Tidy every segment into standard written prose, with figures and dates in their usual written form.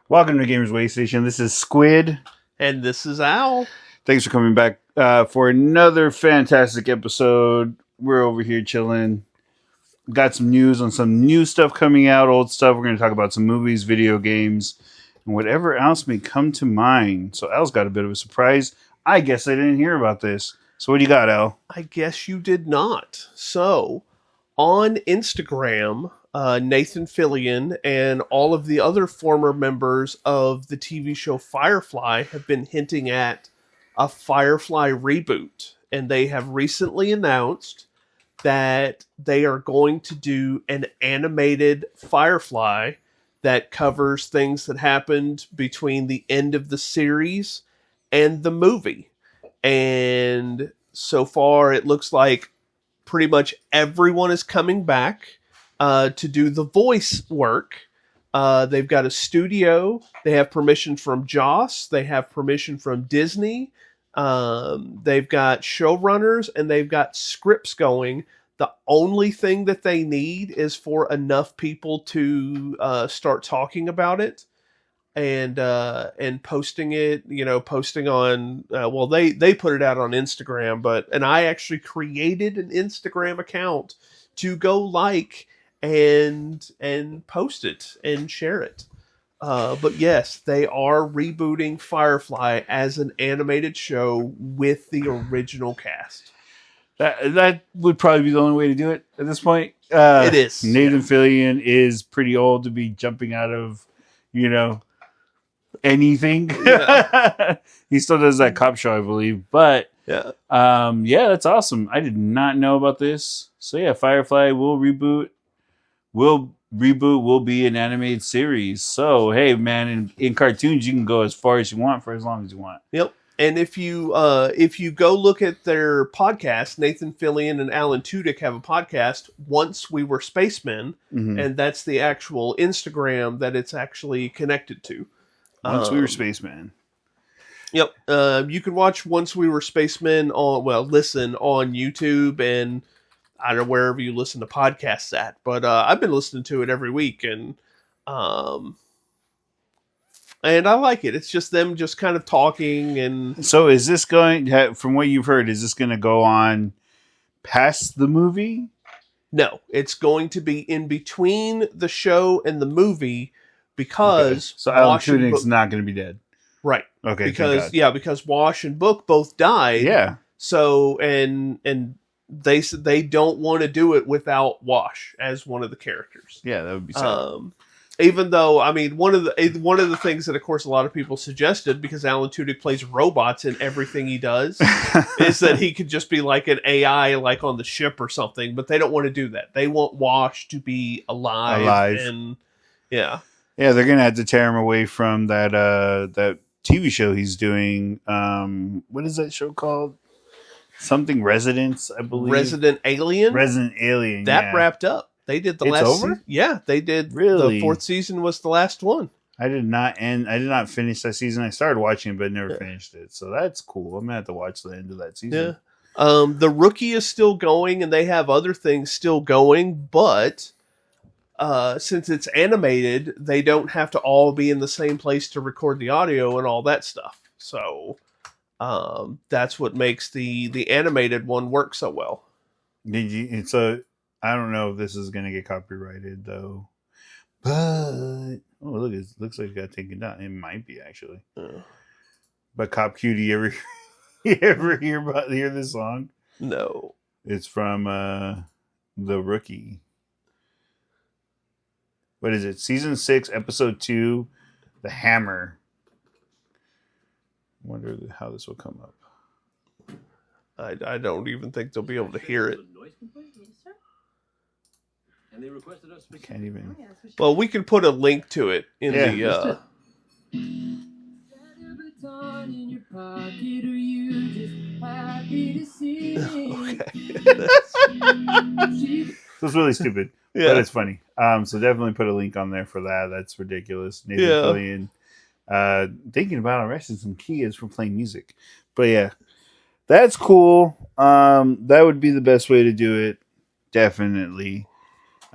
Welcome to Gamers Waystation. This is Squid. And this is Al. Thanks for coming back for another fantastic episode. We're over here chilling. Got some news on some new stuff coming out, old stuff. We're going to talk about some movies, video games, and whatever else may come to mind. So Al's got a bit of a surprise. I guess I didn't hear about this. So what do you got, Al? I guess you did not. So, on Instagram, Nathan Fillion and all of the other former members of the TV show Firefly have been hinting at a Firefly reboot. And they have recently announced that they are going to do an animated Firefly that covers things that happened between the end of the series and the movie. And so far, it looks like pretty much everyone is coming back to do the voice work. They've got a studio. They have permission from Joss. They have permission from Disney. They've got showrunners and they've got scripts going. The only thing that they need is for enough people to start talking about it and posting it. Posting on. They put it out on Instagram, and I actually created an Instagram account to go like and post it and share it. But yes, they are rebooting Firefly as an animated show with the original cast. That would probably be the only way to do it at this point. It is. Nathan Fillion is pretty old to be jumping out of, anything. Yeah. He still does that cop show, I believe. But yeah, that's awesome. I did not know about this. So yeah, Firefly will reboot. Will be an animated series. So hey, man, in cartoons you can go as far as you want for as long as you want. Yep. And if you go look at their podcast, Nathan Fillion and Alan Tudyk have a podcast, Once We Were Spacemen, and that's the actual Instagram that it's actually connected to. Once We Were Spacemen. Yep. You can watch Once We Were Spacemen listen on YouTube and I don't know wherever you listen to podcasts at, but I've been listening to it every week and I like it. It's just them just kind of talking. And so is this going, from what you've heard, is this going to go on past the movie? No, it's going to be in between the show and the movie because... Okay. So Alan Tudyk's not going to be dead. Right. Okay. Because Wash and Book both died. Yeah. So, and they said they don't want to do it without Wash as one of the characters. Yeah, that would be sad. Even though, I mean, one of the things that, of course, a lot of people suggested, because Alan Tudyk plays robots in everything he does, is that he could just be like an AI, like on the ship or something. But they don't want to do that. They want Wash to be alive. And yeah, they're gonna have to tear him away from that TV show he's doing. What is that show called? Something Residence, I believe. Resident Alien. That wrapped up. They did the last over? Yeah, they did. Really? The fourth season was the last one. I did not finish that season. I started watching it, but never finished it. So that's cool. I'm going to have to watch the end of that season. Yeah. The Rookie is still going, and they have other things still going, but since it's animated, they don't have to all be in the same place to record the audio and all that stuff. So that's what makes the animated one work so well. I don't know if this is going to get copyrighted, though. But, look, it looks like it got taken down. It might be, actually. But Cop Cutie, you ever hear this song? No. It's from The Rookie. What is it? Season 6, Episode 2, The Hammer. I wonder how this will come up. I don't even think they'll be able to hear it. And they requested us. Can't even. Well, we can put a link to it in the. Okay. So it's really stupid, but it's funny. So definitely put a link on there for that. That's ridiculous. Nathan Fillion, thinking about arresting some kids for playing music, but yeah, that's cool. That would be the best way to do it. Definitely.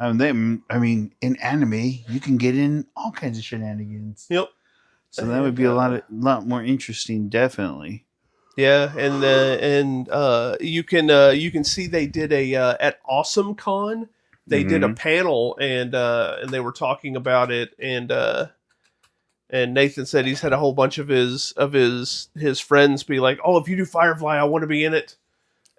In anime, you can get in all kinds of shenanigans. Yep. So that would be a lot more interesting, definitely. Yeah, and you can see they did a at Awesome Con. They did a panel and they were talking about it and Nathan said he's had a whole bunch of his friends be like, "Oh, if you do Firefly, I want to be in it."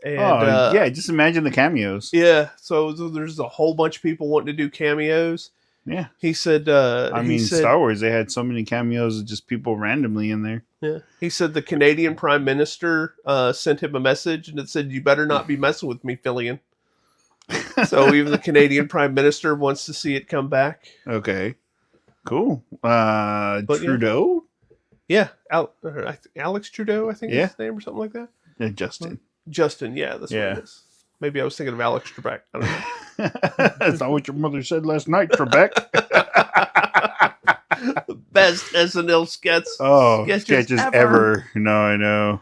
And yeah, just imagine the cameos. Yeah, so there's a whole bunch of people wanting to do cameos. Yeah, he said. Star Wars, they had so many cameos of just people randomly in there. Yeah, he said the Canadian Prime Minister sent him a message and it said, "You better not be messing with me, Fillion." So even the Canadian Prime Minister wants to see it come back. Okay, cool. Trudeau? Yeah, Alex Trudeau, I think is his name or something like that. Yeah, Justin, yeah, that's what it is. Maybe I was thinking of Alex Trebek. I don't know. That's not what your mother said last night, Trebek. Best SNL sketches ever. No, I know.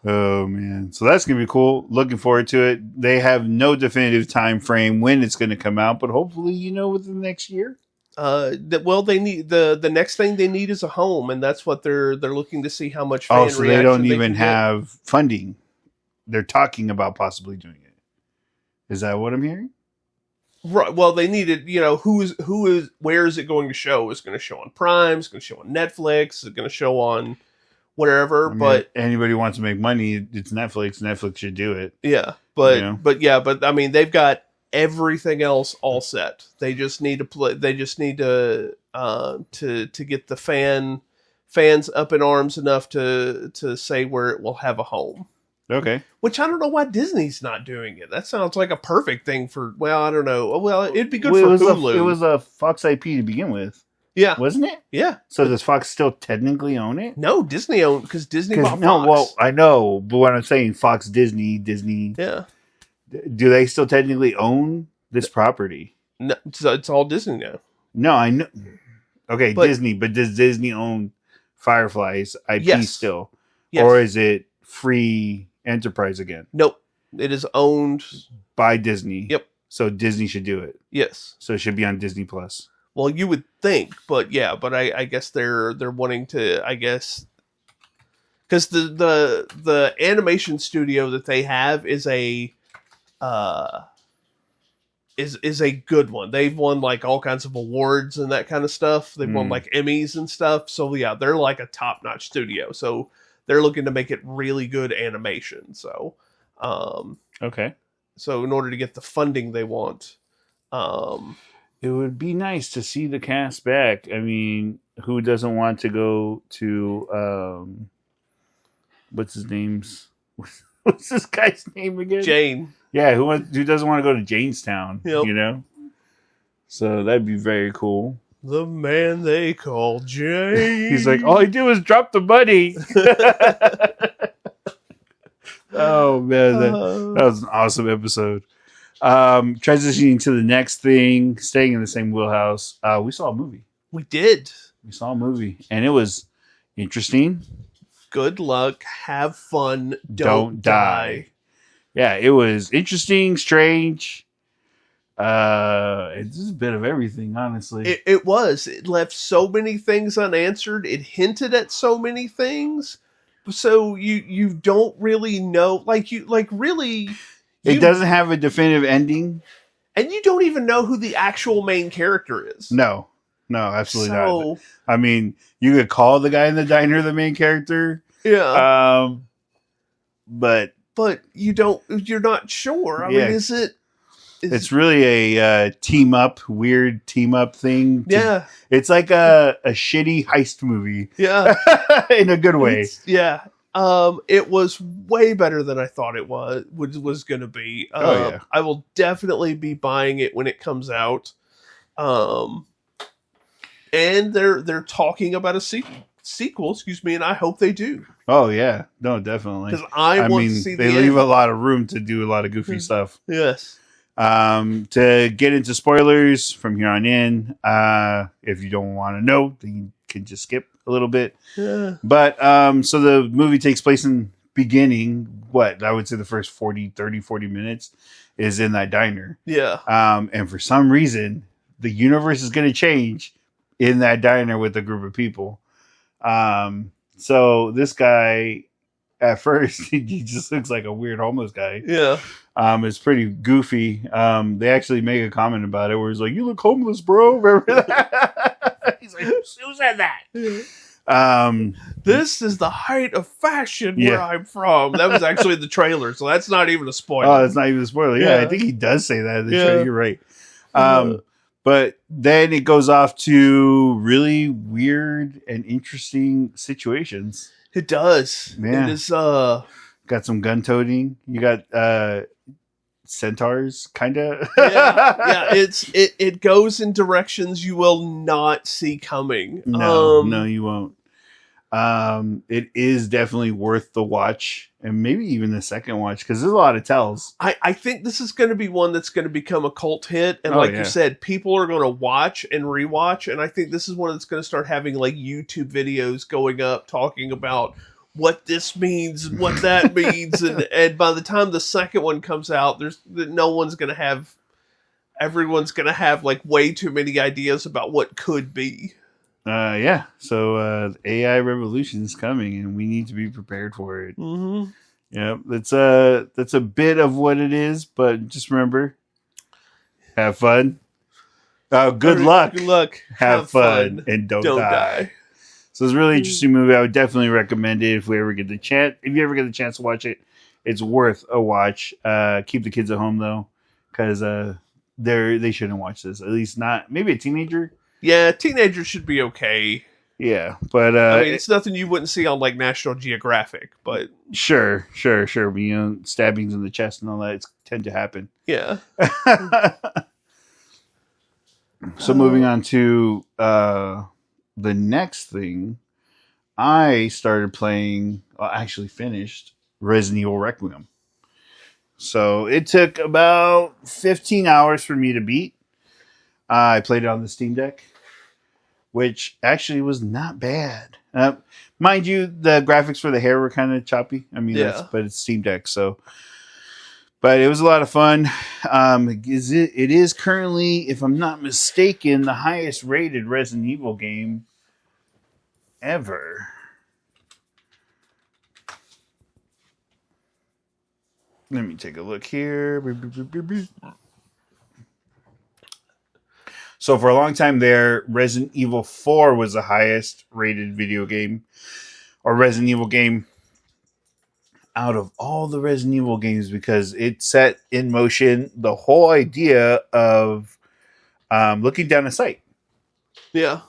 Oh, man. So that's going to be cool. Looking forward to it. They have no definitive time frame when it's going to come out, but hopefully, within the next year. They need the next thing they need is a home, and that's what they're looking to see how much fan reaction they don't even have funding. They're talking about possibly doing it. Is that what I'm hearing? Right. Well, they needed, where is it going to show? Is it going to show on Prime? Is it going to show on Netflix? Is it going to show on whatever? But anybody wants to make money, it's Netflix. Netflix should do it. Yeah. But I mean, they've got everything else all set. They just need to play. They just need to get the fans up in arms enough to say where it will have a home. Okay. Which I don't know why Disney's not doing it. That sounds like a perfect thing for. Well, I don't know. Well, it'd be good for Hulu. It was a Fox IP to begin with. Yeah, wasn't it? Yeah. So does Fox still technically own it? No, Disney owned because Disney bought Fox. No, well, I know, but what I'm saying, Fox, Disney. Yeah. Do they still technically own this property? No, it's all Disney now. No, I know. Okay, Disney, but does Disney own Firefly's IP still? Yes. Or is it free enterprise again? Nope. It is owned by Disney. Yep. So Disney should do it. Yes. So it should be on Disney Plus. Well, you would think, but I guess they're wanting to, because the animation studio that they have is a good one. They've won like all kinds of awards and that kind of stuff. They've won like Emmys and stuff. So yeah, they're like a top-notch studio. So they're looking to make it really good animation. So okay. So in order to get the funding they want, it would be nice to see the cast back. I mean, who doesn't want to go to what's his name's? What's this guy's name again? Jane. Yeah, who doesn't want to go to Janestown? Yep. So that'd be very cool. The man they call Jane. He's like, all I do is drop the money. Oh man, that was an awesome episode. Transitioning to the next thing, staying in the same wheelhouse. We saw a movie. We did. We saw a movie, and it was interesting. Good luck. Have fun. Don't die. Yeah, it was interesting, strange. It's just a bit of everything, honestly. It was. It left so many things unanswered. It hinted at so many things. So you don't really know. It doesn't have a definitive ending. And you don't even know who the actual main character is. No, absolutely not. I mean, you could call the guy in the diner the main character. Yeah. But you're not sure. I mean, is it? It's really a weird team up thing. Yeah. It's like a shitty heist movie. Yeah. In a good way. It was way better than I thought it was going to be. I will definitely be buying it when it comes out. And they're talking about a sequel, and I hope they do. Oh yeah, no, definitely. Because I want to see. They leave a lot of room to do a lot of goofy stuff. Yes. To get into spoilers from here on in, if you don't want to know, then you can just skip a little bit. Yeah. But so the movie takes place in beginning, what I would say the first 40 minutes is in that diner. Yeah. And for some reason, the universe is going to change in that diner with a group of people. So this guy, at first, he just looks like a weird homeless guy. Yeah. It's pretty goofy. They actually make a comment about it where he's like, "You look homeless, bro." Remember that? He's like, "Who said that?" This is the height of fashion where I'm from. That was actually the trailer, so that's not even a spoiler. Oh, that's not even a spoiler. Yeah, I think he does say that in the trailer. You're right. But then it goes off to really weird and interesting situations. It does. Yeah. It is. Got some gun toting. You got centaurs, kind of. Yeah. It goes in directions you will not see coming. No, you won't. It is definitely worth the watch, and maybe even the second watch, because there's a lot of tells. I think this is going to be one that's going to become a cult hit, and you said, people are going to watch and rewatch, and I think this is one that's going to start having like YouTube videos going up talking about what this means and what that means, and by the time the second one comes out, everyone's going to have like way too many ideas about what could be. So AI revolution is coming, and we need to be prepared for it. Mm-hmm. Yeah, that's a bit of what it is, but just remember, have fun. Good luck. Have fun, and don't die. So it's a really interesting movie. I would definitely recommend it if we ever get the chance. If you ever get the chance to watch it, it's worth a watch. Keep the kids at home though, because they shouldn't watch this. At least not maybe a teenager. Yeah, teenagers should be okay. Yeah, but I mean, it's nothing you wouldn't see on like National Geographic, but sure. But, stabbings in the chest and all that tend to happen. Yeah. So moving on to the next thing, I started playing. Actually, finished Resident Evil Requiem. So it took about 15 hours for me to beat. I played it on the Steam Deck, which actually was not bad. Mind you, the graphics for the hair were kind of choppy. I mean, but it's Steam Deck, so. But it was a lot of fun. It is currently, if I'm not mistaken, the highest rated Resident Evil game ever. Let me take a look here. So for a long time there, Resident Evil 4 was the highest rated video game or Resident Evil game out of all the Resident Evil games, because it set in motion the whole idea of looking down a sight. Yeah.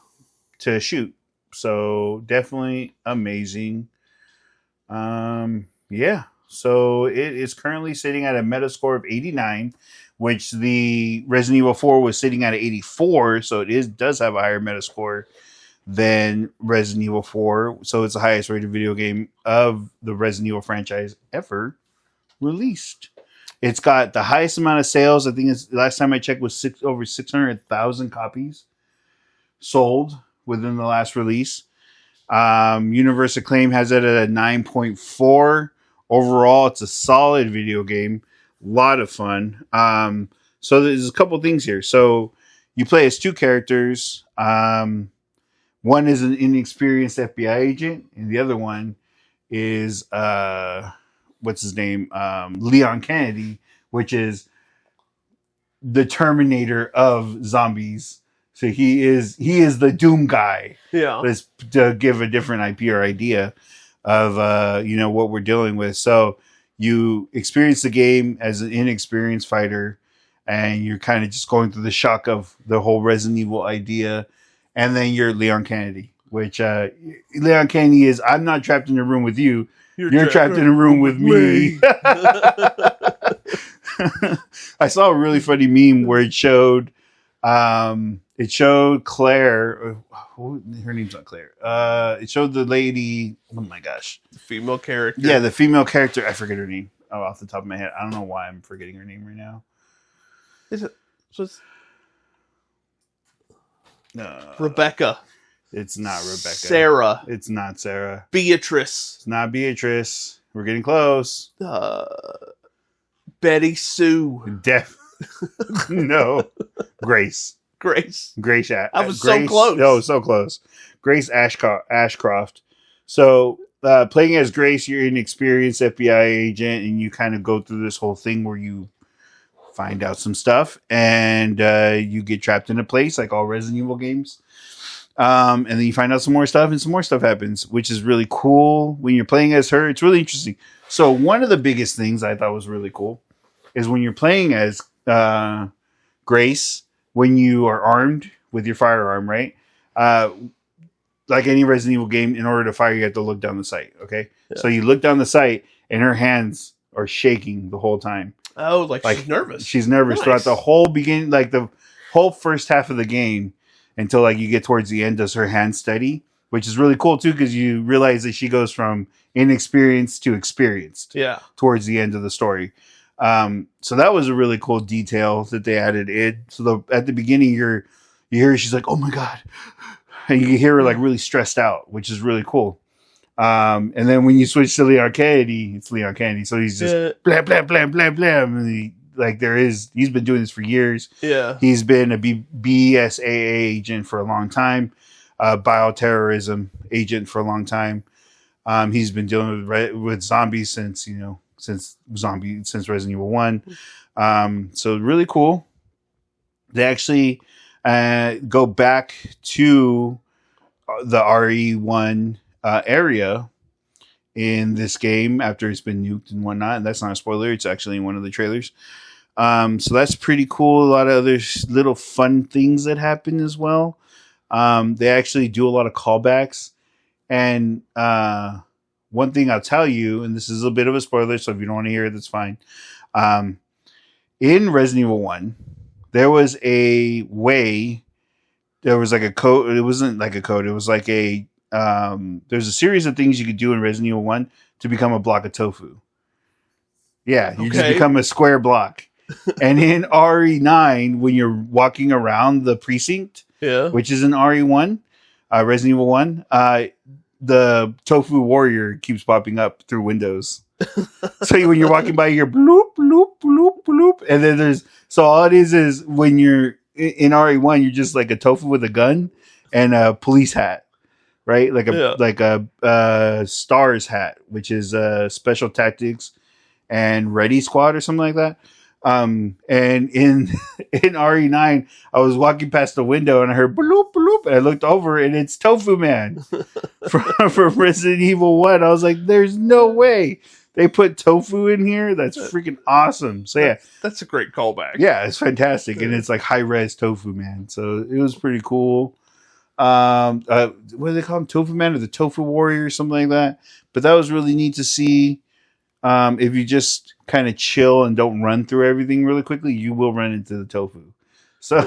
To shoot. So definitely amazing. So it is currently sitting at a Metascore of 89, which the Resident Evil 4 was sitting at 84, so it does have a higher Metascore than Resident Evil 4. So it's the highest rated video game of the Resident Evil franchise ever released. It's got the highest amount of sales. I think last time I checked was over 600,000 copies sold within the last release. Universe Acclaim has it at a 9.4. Overall, it's a solid video game. A lot of fun. So there's a couple things here. So you play as two characters. One is an inexperienced FBI agent, and the other one is what's his name? Leon Kennedy, which is the Terminator of zombies. So he is the Doom guy. Yeah. Let's to give a different IP or idea of what we're dealing with. So you experience the game as an inexperienced fighter, and you're kind of just going through the shock of the whole Resident Evil idea. And then you're Leon Kennedy, which Leon Kennedy is, I'm not trapped in a room with you. You're trapped in a room with me. I saw a really funny meme where it showed Claire. Her name's not Claire. It showed the lady. Oh my gosh, the female character. Yeah, the female character. I forget her name. Off the top of my head, I don't know why I'm forgetting her name right now. Is it? Rebecca. It's not Rebecca. Sarah. It's not Sarah. Beatrice. It's not Beatrice. We're getting close. Betty Sue. No. Grace. Grace. I was so close. No, so close. Grace Ashcroft. So, playing as Grace, you're an experienced FBI agent, and you kind of go through this whole thing where you find out some stuff, and you get trapped in a place like all Resident Evil games. And then you find out some more stuff, and some more stuff happens, which is really cool. When you're playing as her, it's really interesting. So, one of the biggest things I thought was really cool is when you're playing as Grace, when you are armed with your firearm, right? Like any Resident Evil game, in order to fire, you have to look down the sight, okay? Yeah. So you look down the sight, and her hands are shaking the whole time. Oh, like she's nervous. She's nervous throughout the whole beginning, like the whole first half of the game, until like you get towards the end, does her hands steady, which is really cool too, because you realize that she goes from inexperienced to experienced towards the end of the story. So that was a really cool detail that they added in. So at the beginning, you hear she's like, "Oh my God." And you hear her like really stressed out, which is really cool. And then when you switch to Leon Kennedy, it's Leon Kennedy. So he's just blam, blam, blam, blam, blam. And he's been doing this for years. Yeah. He's been a BSAA agent for a long time, bioterrorism agent for a long time. He's been dealing with zombies since Resident Evil 1. So really cool. They actually go back to the RE1 area in this game after it's been nuked and whatnot. And that's not a spoiler. It's actually in one of the trailers. So that's pretty cool. A lot of other little fun things that happen as well. They actually do a lot of callbacks. And one thing I'll tell you, and this is a bit of a spoiler, so if you don't want to hear it, that's fine. In Resident Evil 1, there was a way, there was like a code. It wasn't like a code. It was like there's a series of things you could do in Resident Evil 1 to become a block of tofu. Yeah, you just become a square block. And in RE9, when you're walking around the precinct, which is in RE1, Resident Evil 1, the tofu warrior keeps popping up through windows. So when you're walking by, you hear bloop, bloop, bloop, bloop. And then so all it is when you're in RE1, you're just like a tofu with a gun and a police hat, right? Like a STARS hat, which is Special Tactics and Ready Squad or something like that. And in RE9, I was walking past the window and I heard bloop, bloop, and I looked over and it's Tofu Man from Resident Evil 1. I was like, there's no way they put tofu in here. That's freaking awesome. So that's a great callback. Yeah, it's fantastic. And it's like high res Tofu Man. So it was pretty cool. What do they call him? Tofu Man or the Tofu Warrior or something like that. But that was really neat to see. If you just kind of chill and don't run through everything really quickly, you will run into the tofu. So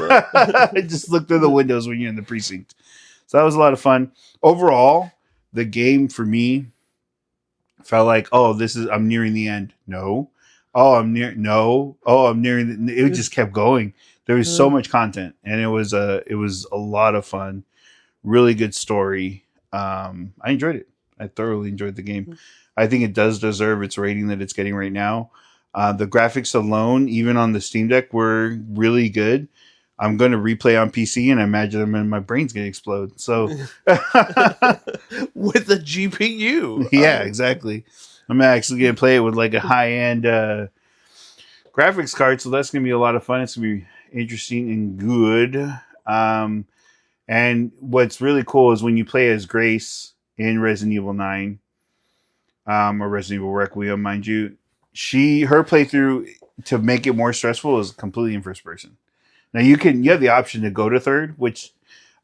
just look through the windows when you're in the precinct. So that was a lot of fun. Overall, the game for me felt like, I'm nearing the end. No. I'm nearing it just kept going. There was so much content and it was a lot of fun. Really good story. I enjoyed it. I thoroughly enjoyed the game. I think it does deserve its rating that it's getting right now. The graphics alone, even on the Steam Deck, were really good. I'm going to replay on PC and I imagine my brain's going to explode. So with the GPU. Yeah, exactly. I'm actually going to play it with like a high-end graphics card. So that's going to be a lot of fun. It's going to be interesting and good. And what's really cool is when you play as Grace in Resident Evil 9, or Resident Evil Requiem, mind you, her playthrough to make it more stressful is completely in first person. Now you have the option to go to third, which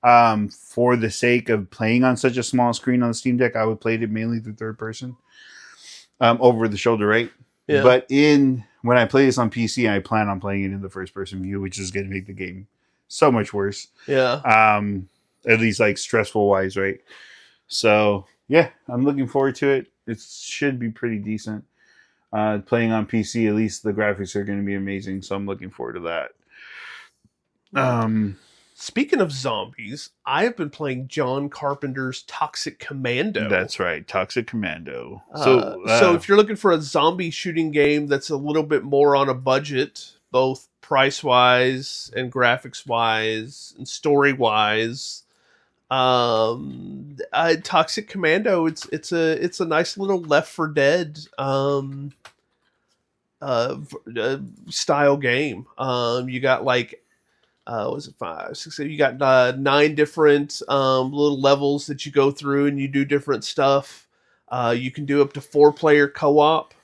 for the sake of playing on such a small screen on the Steam Deck, I would play it mainly through third person, over the shoulder, right? Yeah. But when I play this on PC, I plan on playing it in the first person view, which is going to make the game so much worse. Yeah. At least like stressful wise, right? So yeah, I'm looking forward to it. It should be pretty decent. Playing on PC, at least the graphics are going to be amazing. So I'm looking forward to that. Speaking of zombies, I have been playing John Carpenter's Toxic Commando. That's right, Toxic Commando. So if you're looking for a zombie shooting game that's a little bit more on a budget, both price wise and graphics wise and story wise. Toxic Commando, it's a nice little Left 4 Dead style game. You got like was it 5, 6, 7? You got 9 different little levels that you go through, and you do different stuff. You can do up to 4-player co-op,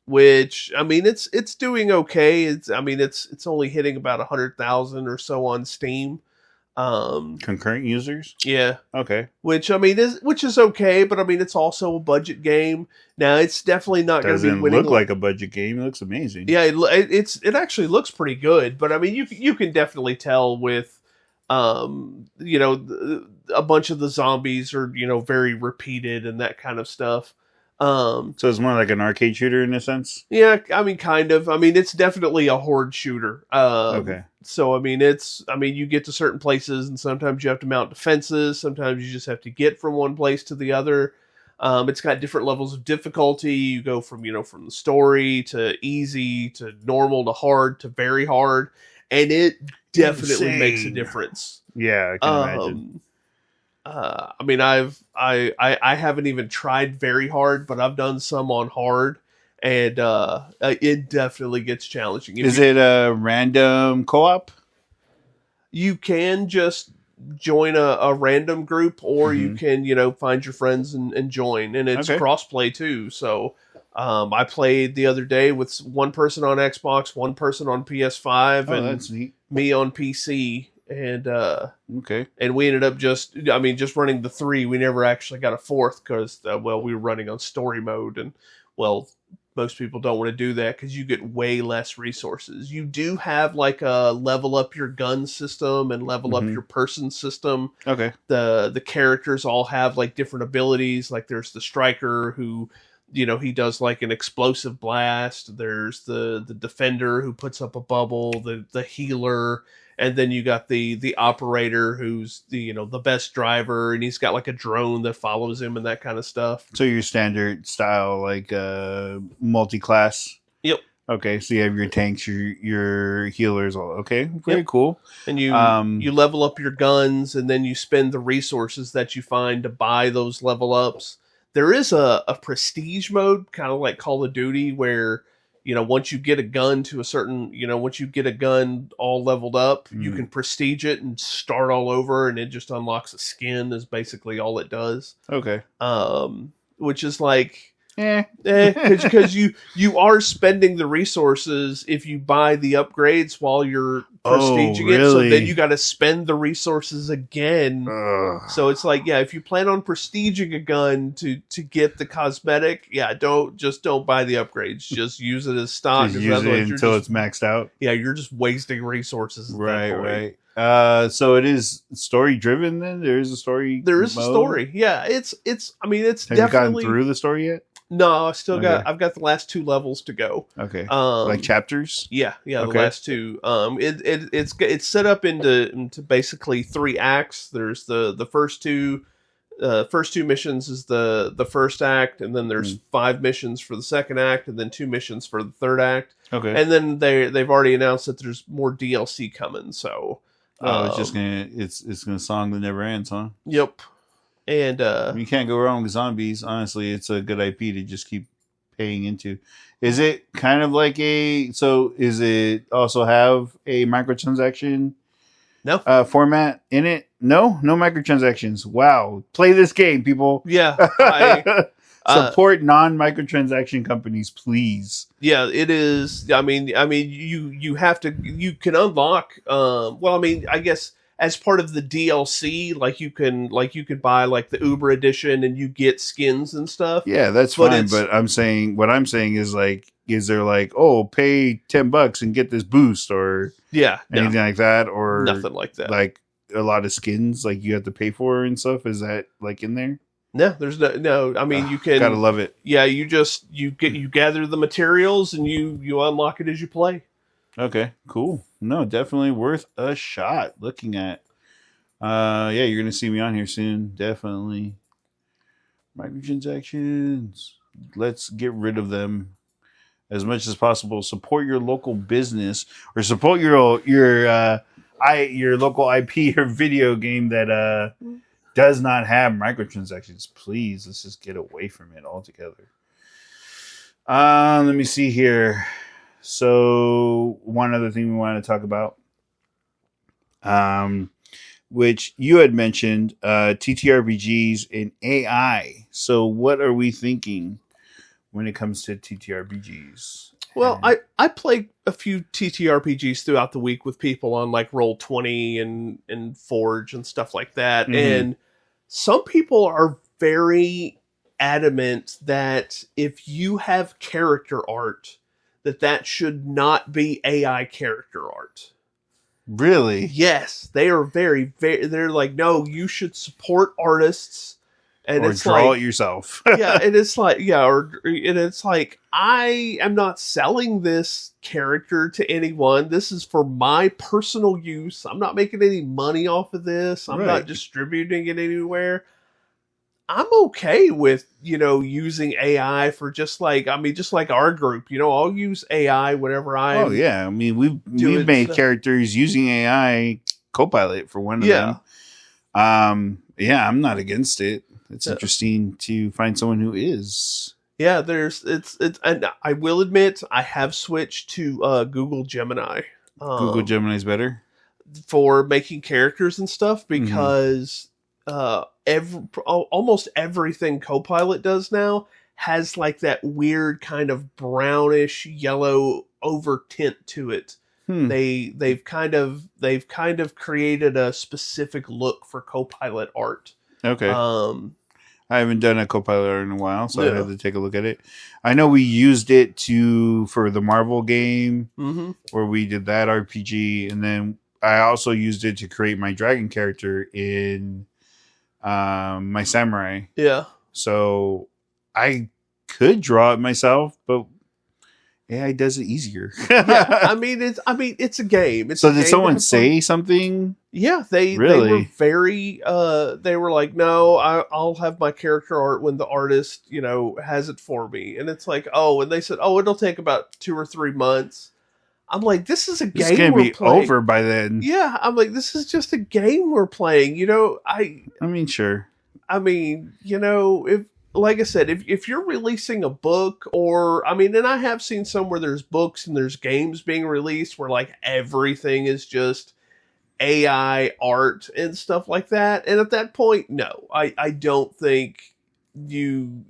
which I mean it's doing okay. It's only hitting about 100,000 or so on Steam. Concurrent users? Yeah. Okay. Which is okay, but I mean it's also a budget game. Now it's definitely not going to be winning. Look like a budget game. It looks amazing. Yeah, it actually looks pretty good, but I mean you can definitely tell with a bunch of the zombies are very repeated and that kind of stuff. So it's more like an arcade shooter in a sense? Yeah, I mean kind of. I mean it's definitely a horde shooter. Okay. So, you get to certain places and sometimes you have to mount defenses. Sometimes you just have to get from one place to the other. It's got different levels of difficulty. You go from the story to easy to normal to hard to very hard. And it definitely makes a difference. Yeah, I can imagine. I haven't even tried very hard, but I've done some on hard. And it definitely gets challenging. Is it a random co-op? You can just join a random group, or you can, find your friends and join. And it's cross-play too. So I played the other day with one person on Xbox, one person on PS5, and that's neat. Me on PC. And and we ended up just running the 3. We never actually got a 4th because we were running on story mode, and most people don't want to do that because you get way less resources. You do have like a level up your gun system and level up your person system. Okay. The characters all have like different abilities. Like there's the striker who, he does like an explosive blast. There's the defender who puts up a bubble, the healer. And then you got the operator who's the best driver, and he's got like a drone that follows him and that kind of stuff. So your standard style, like multi-class. Yep. Okay, so you have your tanks, your healers, all okay, very cool. And you level up your guns, and then you spend the resources that you find to buy those level ups. There is a prestige mode, kind of like Call of Duty, where once you get a gun to a certain, once you get a gun all leveled up, you can prestige it and start all over, and it just unlocks a skin is basically all it does. Okay. Which is like, because you are spending the resources if you buy the upgrades while you're prestiging it. So then you got to spend the resources again. So it's like, if you plan on prestiging a gun to get the cosmetic, don't buy the upgrades. Just use it as stock. Just use it until it's maxed out. Yeah, you're just wasting resources. Right. So it is story driven then? There is a story. There is a story. Yeah, it's Have definitely. you gotten through the story yet? No, I've got the last 2 levels to go. Okay. Like chapters? Yeah, the last 2. It's set up into basically 3 acts. There's the first 2 missions is the first act, and then there's 5 missions for the second act, and then 2 missions for the third act. Okay. And then they've already announced that there's more DLC coming, so it's gonna song that never ends, huh? Yep. And you can't go wrong with zombies. Honestly, it's a good IP to just keep paying into. Is it kind of like is it also have a microtransaction format in it? No microtransactions. Wow. Play this game, people. Yeah. Support non-microtransaction companies, please. Yeah, it is. I mean, you can unlock. I guess as part of the DLC, like you can buy like the Uber edition and you get skins and stuff. Yeah, that's fine. But what I'm saying is like, is there like, pay $10 and get this boost or anything like that, or nothing like that? Like a lot of skins like you have to pay for and stuff. Is that like in there? No, there's no. I mean, you can gotta love it. Yeah, you gather the materials and you unlock it as you play. Okay, cool. No, definitely worth a shot looking at. You're gonna see me on here soon. Definitely. Microtransactions. Let's get rid of them. as much as possible. Support your local business or support your local IP or video game that does not have microtransactions. Please, let's just get away from it altogether. Let me see here. So one other thing we want to talk about, which you had mentioned, TTRPGs and AI. So what are we thinking when it comes to TTRPGs? Well, I played a few TTRPGs throughout the week with people on like Roll20 and Forge and stuff like that. Mm-hmm. And some people are very adamant that if you have character art, that should not be AI character art. Really? Yes, they are very, very. They're like, no, you should support artists, and or it's draw like, it yourself. yeah, and it's like, and it's like, I am not selling this character to anyone. This is for my personal use. I'm not making any money off of this. I'm not distributing it anywhere. I'm okay with, using AI for just like our group, I'll use AI whenever I. Oh yeah. I mean, we've made characters using AI Copilot for one of them. Yeah, I'm not against it. It's interesting to find someone who is. Yeah, and I will admit I have switched to Google Gemini. Google Gemini's better for making characters and stuff because almost everything Copilot does now has like that weird kind of brownish yellow over tint to it. They've kind of created a specific look for Copilot art. Okay. I haven't done a Copilot in a while, so I had to take a look at it. I know we used it for the Marvel game, where we did that RPG, and then I also used it to create my dragon character in my samurai. Yeah. So I could draw it myself, but AI does it easier. Yeah, I mean it's a game. So did someone say something? Yeah, they were very they were like, no, I'll have my character art when the artist, has it for me. And it's like, and they said, it'll take about 2 or 3 months. I'm like, this is a game. It's gonna be over by then. Yeah, I'm like, this is just a game we're playing. I mean, sure. I mean, if, like I said, if you're releasing a book and I have seen some where there's books and there's games being released where like everything is just AI art and stuff like that. And at that point, no, I don't think you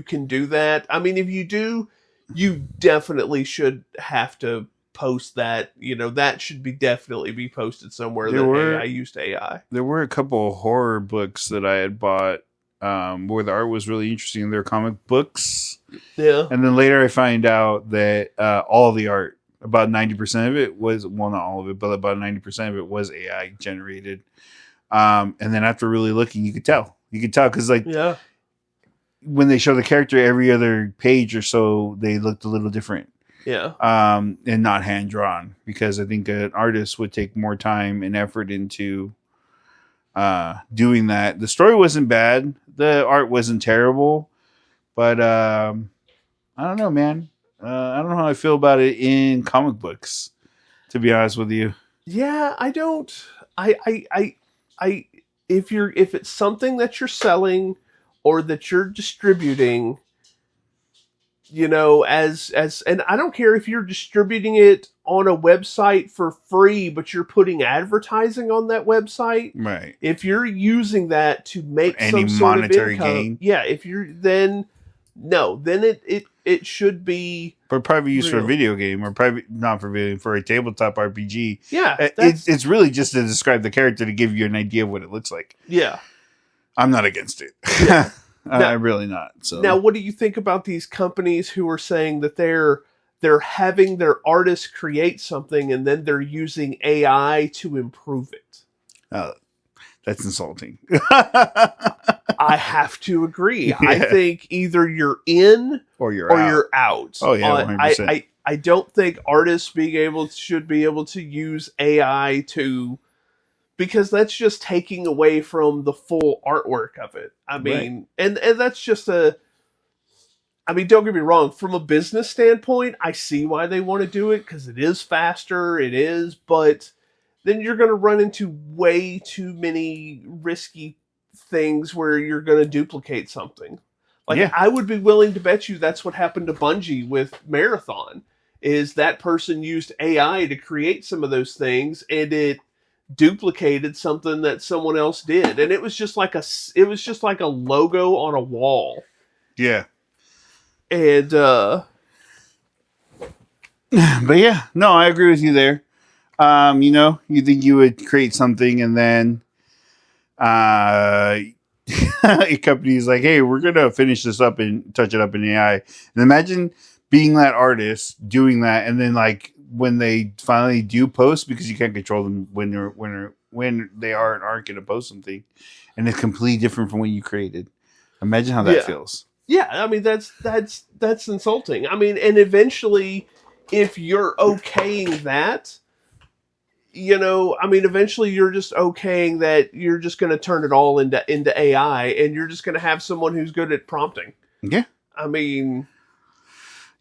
can do that. I mean, if you do, you definitely should have to post that. That should definitely be posted somewhere. I used AI. There were a couple of horror books that I had bought where the art was really interesting. They're comic books. Yeah. And then later I find out that all the art, about 90% of it was, well, not all of it, but about 90% of it was AI generated. And then after really looking, you could tell because when they show the character every other page or so, they looked a little different. Yeah. And not hand drawn, because I think an artist would take more time and effort into doing that. The story wasn't bad. The art wasn't terrible, but I don't know, man. I don't know how I feel about it in comic books, to be honest with you. Yeah, I don't. If it's something that you're selling or that you're distributing, and I don't care if you're distributing it on a website for free, but you're putting advertising on that website. Right. If you're using that to make any some sort monetary of income, gain. yeah. Then it should be. But private use for a video game, or for a tabletop RPG. Yeah. It's really just to describe the character to give you an idea of what it looks like. Yeah. I'm not against it. Yeah. I'm really not. So now, what do you think about these companies who are saying that they're having their artists create something and then they're using AI to improve it? That's insulting. I have to agree. Yeah. I think either you're in or you're out. Oh yeah, 100%. I don't think artists should be able to use AI because that's just taking away from the full artwork of it. I mean, right. and that's just I mean, don't get me wrong. From a business standpoint, I see why they want to do it because it is faster. It is, but then you're going to run into way too many risky things where you're going to duplicate something. Like, Yeah. I would be willing to bet you that's what happened to Bungie with Marathon. Is that person used AI to create some of those things, and it duplicated something that someone else did, and it was just like a logo on a wall. Yeah. And but yeah, no, I agree with you there. You know, you think you would create something and then a company's like, hey, we're gonna finish this up and touch it up in AI. And imagine being that artist doing that, and then like when they finally do post, because you can't control them when they are and aren't gonna post something, and it's completely different from what you created. Imagine how that feels. Yeah, I mean that's insulting. I mean, and eventually, if you're okaying that, you know, I mean, eventually you're just okaying that you're just going to turn it all into AI, and you're just going to have someone who's good at prompting. Yeah, I mean,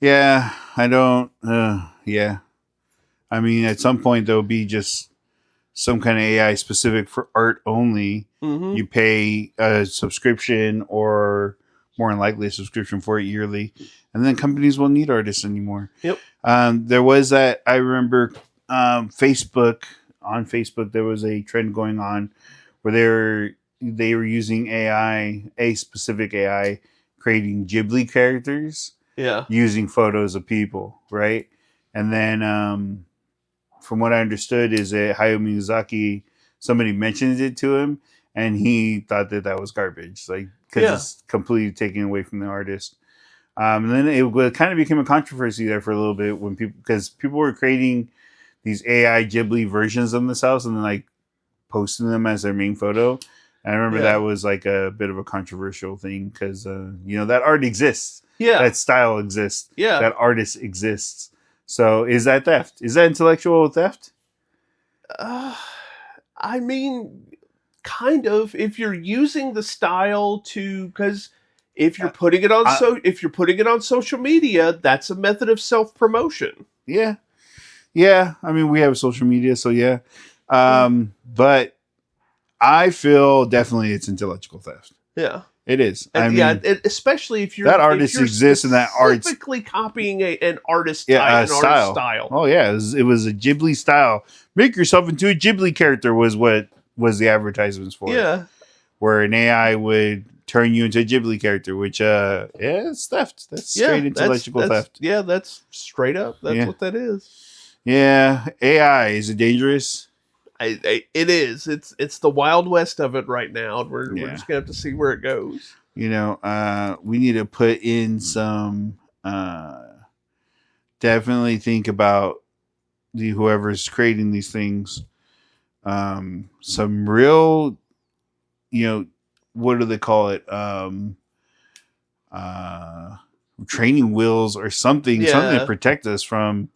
yeah, I don't. Yeah, I mean, at some point there'll be just some kind of AI specific for art only. mm-hmm. You pay a subscription, or more than likely a subscription for it yearly, and then companies won't need artists anymore. Yep. There was that, I remember, on Facebook there was a trend going on where they were using AI, a specific AI, creating Ghibli characters. Yeah. Using photos of people, right? And then, from what I understood, is that Hayao Miyazaki, somebody mentioned it to him, and he thought that was garbage, like, because it's completely taken away from the artist. And then it kind of became a controversy there for a little bit because people were creating these AI Ghibli versions of themselves and then like posting them as their main photo. And I remember that was like a bit of a controversial thing because you know, that art exists. Yeah. That style exists. Yeah. That artist exists. So is that theft? Is that intellectual theft? I mean, kind of. If you're using the style because if you're putting it on if you're putting it on social media, that's a method of self-promotion. Yeah. Yeah. I mean, we have social media, so yeah. But I feel definitely it's intellectual theft. Yeah. It is. And I mean, especially if you're that artist exists and that art specifically copying an artist style. Oh yeah, it was a Ghibli style. Make yourself into a Ghibli character was the advertisements for. Yeah. It. Where an AI would turn you into a Ghibli character, which it's theft. That's straight intellectual theft. Yeah, that's straight up. That's what that is. Yeah, AI, is it dangerous? It is. It's the Wild West of it right now. We're just gonna have to see where it goes. You know, we need to put in some. Definitely think about whoever's creating these things. Some real, you know, what do they call it? Training wheels or something. Yeah. Something to protect us from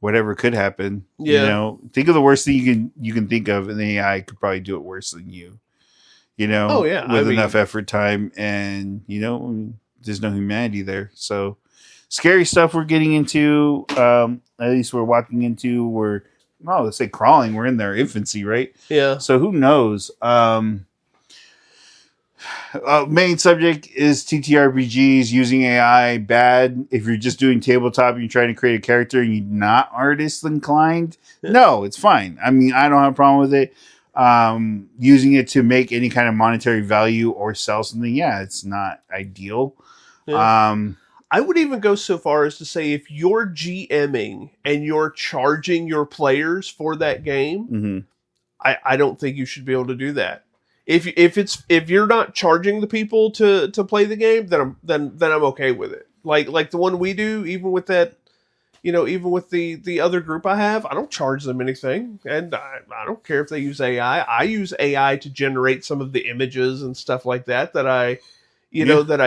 whatever could happen. Yeah. You know, think of the worst thing you can think of, and the AI could probably do it worse than you. You know, with enough effort, time, and you know, there's no humanity there. So scary stuff we're getting into. At least we're walking into. Let's say crawling. We're in their infancy, right? Yeah. So who knows? Main subject is TTRPGs using AI bad. If you're just doing tabletop and you're trying to create a character and you're not artist inclined, no, it's fine. I mean, I don't have a problem with it. Using it to make any kind of monetary value or sell something, it's not ideal. Yeah. I would even go so far as to say if you're GMing and you're charging your players for that game, I don't think you should be able to do that. If you're not charging the people to play the game, then I'm okay with it. Like the one we do, even with that, you know, even with the other group I have, I don't charge them anything, and I don't care if they use AI. I use AI to generate some of the images and stuff like that I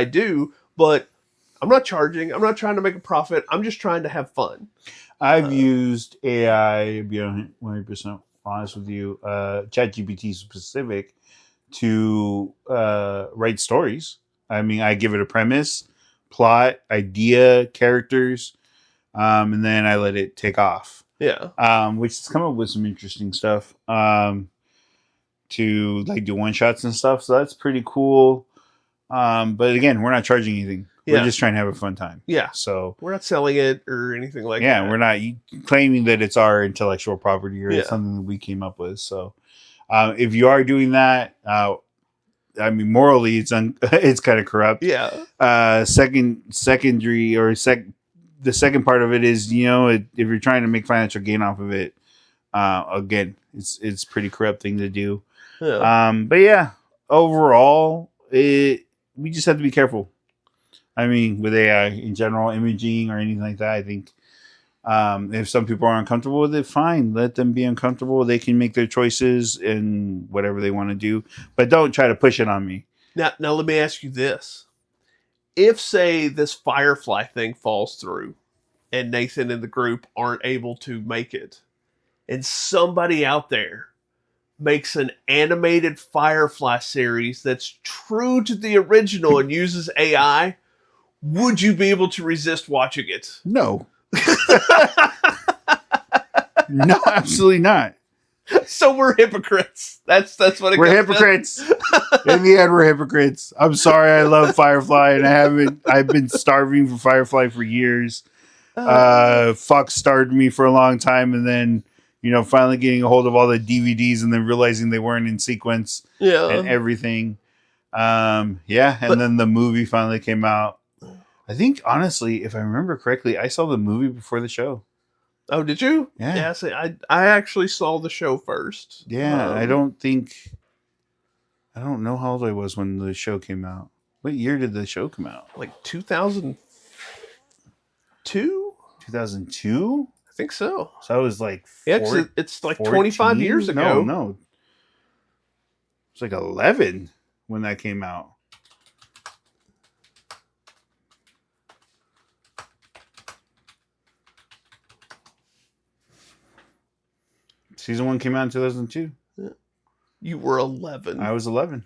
do, but I'm not charging. I'm not trying to make a profit. I'm just trying to have fun. I've used AI, to be 100% honest with you, ChatGPT specific, to write stories. I mean, I give it a premise, plot, idea, characters, and then I let it take off. Yeah. Which has come up with some interesting stuff. To like do one shots and stuff, so that's pretty cool. But again, we're not charging anything. Yeah. We're just trying to have a fun time. Yeah. So we're not selling it or anything like that. Yeah, we're not claiming that it's our intellectual property or Yeah. it's something that we came up with. So if you are doing that, I mean, morally, it's kind of corrupt. Yeah. Secondary or the second part of it is, if you're trying to make financial gain off of it, again, it's pretty corrupt thing to do. Yeah. But yeah, overall, we just have to be careful. I mean, with AI in general, imaging or anything like that, I think if some people are uncomfortable with it, fine. Let them be uncomfortable. They can make their choices and whatever they want to do. But don't try to push it on me. Now let me ask you this. If, say, this Firefly thing falls through and Nathan and the group aren't able to make it, and somebody out there makes an animated Firefly series that's true to the original and uses AI, would you be able to resist watching it? No. No, absolutely not. So we're hypocrites. That's what it We're comes hypocrites. In the end, we're hypocrites. I'm sorry. I love Firefly, and I've been starving for Firefly for years. Fox starved me for a long time, and then finally getting a hold of all the DVDs, and then realizing they weren't in sequence. Yeah. And everything. And then the movie finally came out. I think, honestly, if I remember correctly, I saw the movie before the show. Oh, did you? Yeah. Yeah. See, I actually saw the show first. Yeah, I don't know how old I was when the show came out. What year did the show come out? Like 2002? 2002? I think so. So I was like, Yeah, 'cause it's like 25 years ago. No. It's like 11 when that came out. Season 1 came out in 2002. Yeah. You were 11. I was 11.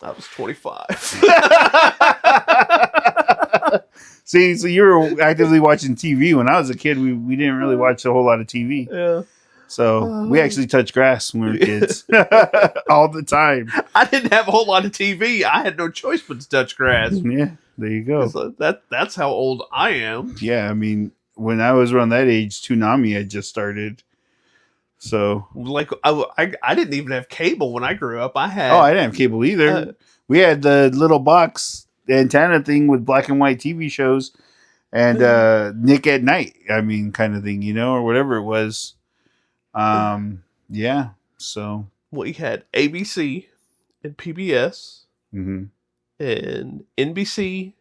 I was 25. See, so you were actively watching TV. When I was a kid, we didn't really watch a whole lot of TV. Yeah. So we actually touched grass when we were kids. All the time. I didn't have a whole lot of TV. I had no choice but to touch grass. Yeah, there you go. So that's how old I am. Yeah, I mean, when I was around that age, Toonami had just started. So, Like I didn't even have cable when I grew up. I didn't have cable either. We had the little box antenna thing with black and white TV shows and Nick at Night. I mean, kind of thing, or whatever it was. Yeah. So we had ABC and PBS and NBC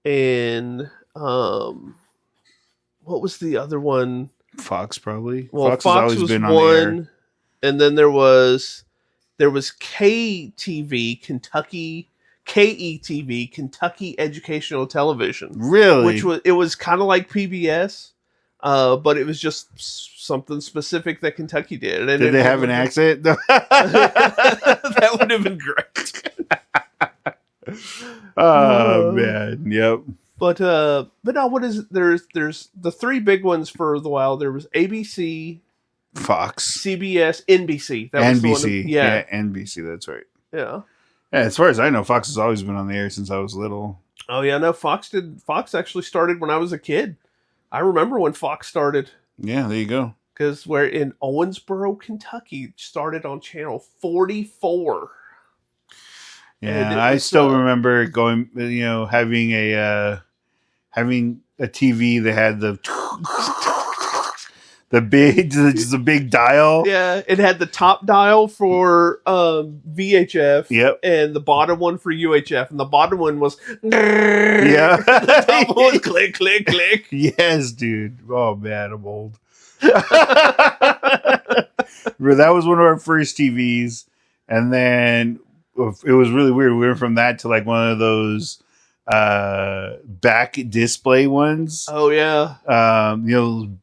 and what was the other one? Fox, probably. Well, Fox Fox has always was been one, on the air. and then there was KTV, KETV, Kentucky Educational Television. Really? It was kind of like PBS, but it was just something specific that Kentucky did. And did they have an accent? That would have been great. Oh man, yep. But now what is it? There's the three big ones for the while. There was ABC, Fox, CBS, NBC. That was NBC. the one. Yeah, NBC. That's right. Yeah. Yeah, as far as I know, Fox has always been on the air since I was little. Oh yeah, no, Fox actually started when I was a kid. I remember when Fox started. Yeah, there you go. Because we're in Owensboro, Kentucky, it started on channel 44. Yeah, I still remember going, having a TV that had the big dial. Yeah, it had the top dial for VHF. Yep. And the bottom one for UHF, and the bottom one was yeah. The top one click click click. Yes, dude. Oh man, I'm old. That was one of our first TVs, and then it was really weird. We went from that to like one of those back display ones. Oh yeah.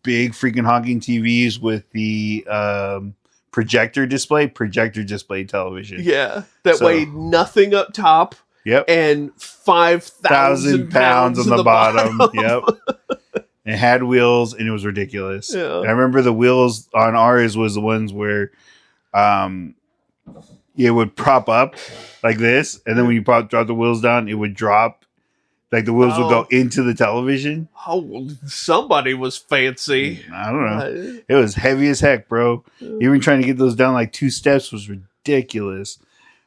Big freaking honking TVs with the projector display television. Yeah, that weighed nothing up top Yep. And 5,000 pounds on the bottom. bottom. Yep. It had wheels and it was ridiculous. Yeah. And I remember the wheels on ours was the ones where it would prop up like this, and then when you drop the wheels down, it would drop. Like the wheels would go into the television. Oh, somebody was fancy. I don't know. It was heavy as heck, bro. Even trying to get those down like 2 steps was ridiculous.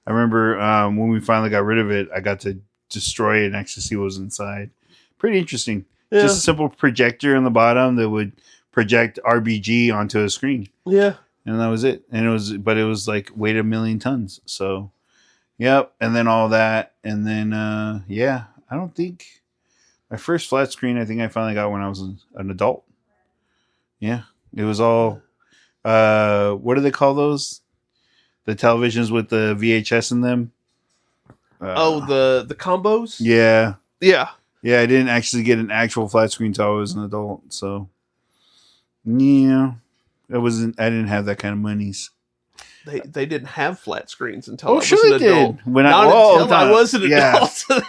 I remember when we finally got rid of it, I got to destroy it and actually see what was inside. Pretty interesting. Yeah. Just a simple projector on the bottom that would project RBG onto a screen. Yeah. And that was it. And it was like weighed 1,000,000 tons. So, yep. And then all that. And then, I don't think my first flat screen, I think I finally got when I was an adult. Yeah. It was all, what do they call those? The televisions with the VHS in them. The combos? Yeah. Yeah. Yeah. I didn't actually get an actual flat screen until I was an adult. So, yeah. I didn't have that kind of monies. They didn't have flat screens until I was sure an they adult. did. When until I was an adult. So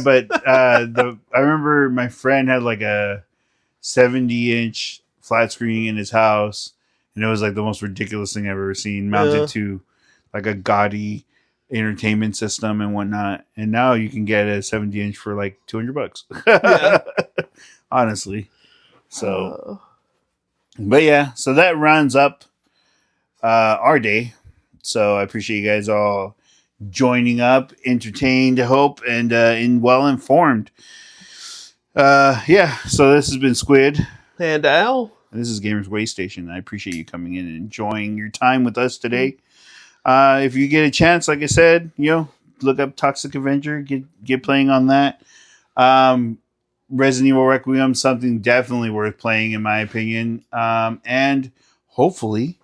but I remember my friend had like a 70-inch flat screen in his house, and it was like the most ridiculous thing I've ever seen, mounted to like a gaudy entertainment system and whatnot. And now you can get a 70-inch for like $200. Yeah. Honestly. So, but yeah, so that rounds up our day. So I appreciate you guys all joining up, entertained, hope, and well informed. So this has been Squid and Al. And this is Gamers Waystation. I appreciate you coming in and enjoying your time with us today. If you get a chance, like I said, look up Toxic Avenger, get playing on that. Resident Evil Requiem, something definitely worth playing in my opinion. And hopefully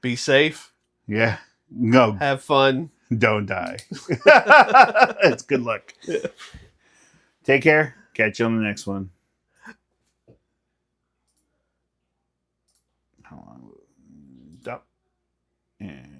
be safe. Yeah. No. Have fun. Don't die. It's good luck. Yeah. Take care. Catch you on the next one. Stop. And